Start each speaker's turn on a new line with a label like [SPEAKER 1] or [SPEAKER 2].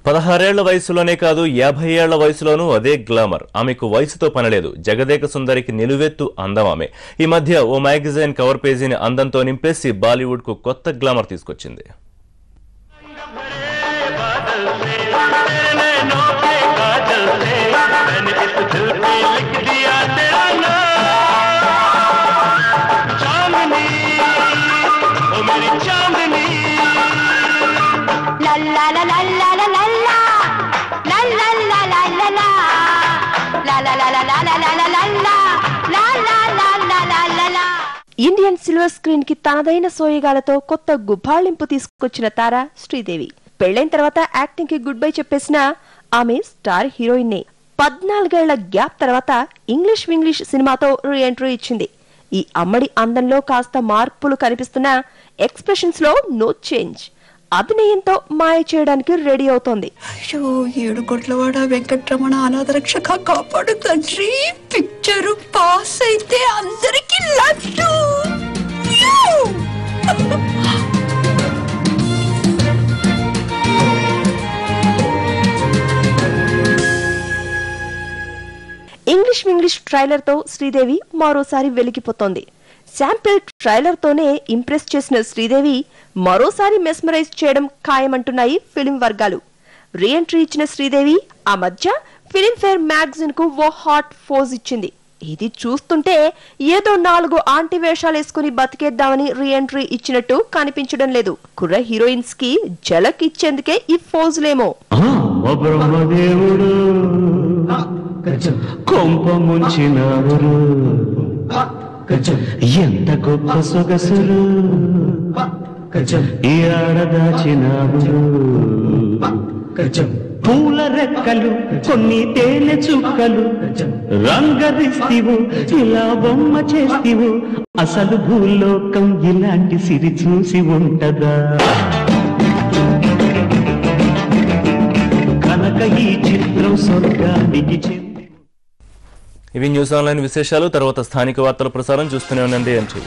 [SPEAKER 1] 16 ఏళ్ల వయసులోనే కాదు 50 ఏళ్ల వయసులోనూ అదే గ్లామర్. ఆమెకు వయసుతో పనిలేదు. జగదేక సుందరికి నిలువెత్తు అందం ఆమె. ఈ మధ్య ఓ మ్యాగజైన్ కవర్ పేజీని అందంతో నింపేసి బాలీవుడ్ కు కొత్త గ్లామర్ తీసుకొచ్చింది.
[SPEAKER 2] ఇండియన్ సిల్వర్ స్క్రీన్ కి తనదైన సోయగాలతో కొత్త గుబాళింపు తీసుకొచ్చిన తార శ్రీదేవి. పెళ్లైన తర్వాత యాక్టింగ్ కి గుడ్ బై చెప్పేసిన ఆమె స్టార్ హీరోయిన్. 14 ఏళ్ల గ్యాప్ తర్వాత ఇంగ్లీష్ సినిమాతో రీ ఎంట్రీ ఇచ్చింది. ఈ అమ్మడి అందంలో కాస్త మార్పులు కనిపిస్తున్నా ఎక్స్ప్రెషన్స్ లో నో చేంజ్. అభినయంతో మాయ చేయడానికి రెడీ అవుతోంది.
[SPEAKER 3] అయ్యో 7 కోట్లవాడ వెంకటరమణ అనాథరక్షక కాపాడు తండ్రి. పిక్చరు పాస్ అయితే అందరికి లడ్డు.
[SPEAKER 2] ఇంగ్లీష్ ట్రైలర్ తో శ్రీదేవి మరోసారి వెలిగిపోతోంది. శాంపిల్ ట్రైలర్ తోనే ఇంప్రెస్ చేసిన శ్రీదేవి మరోసారి మెస్మరైజ్ చేయడం ఖాయమంటున్నాయి ఫిలిం వర్గాలు. రీ ఎంట్రీ ఇచ్చిన శ్రీదేవి ఆ మధ్య ఫిలింఫేర్ మ్యాగజైన్ కు ఓ హాట్ ఫోజ్ ఇచ్చింది. ఇది చూస్తుంటే ఏదో 4 ఆంటీ వేషాలు వేసుకుని బతికేద్దామని రీ ఎంట్రీ ఇచ్చినట్టు కనిపించడం లేదు. కుర్ర హీరోయిన్స్ కి జలక్ ఇచ్చేందుకే ఈ ఫోజులేమో.
[SPEAKER 4] ఎంత గొప్ప సొగసులు ఈ ఆడదాచినారు. పూల రెక్కలు కొన్ని తేనె చుక్కలు రంగరిస్తివు ఇలా బొమ్మ చేస్తివు. అసలు భూలోకం ఇలాంటి సిరి చూసి ఉంటదా? కనుక ఈ చిత్రం స్వర్గానికి చెంది.
[SPEAKER 1] ఇవి న్యూస్ ఆన్లైన్ విశేషాలు. తర్వాత స్థానిక వార్తల ప్రసారం చూస్తూనే ఉండండి NTV.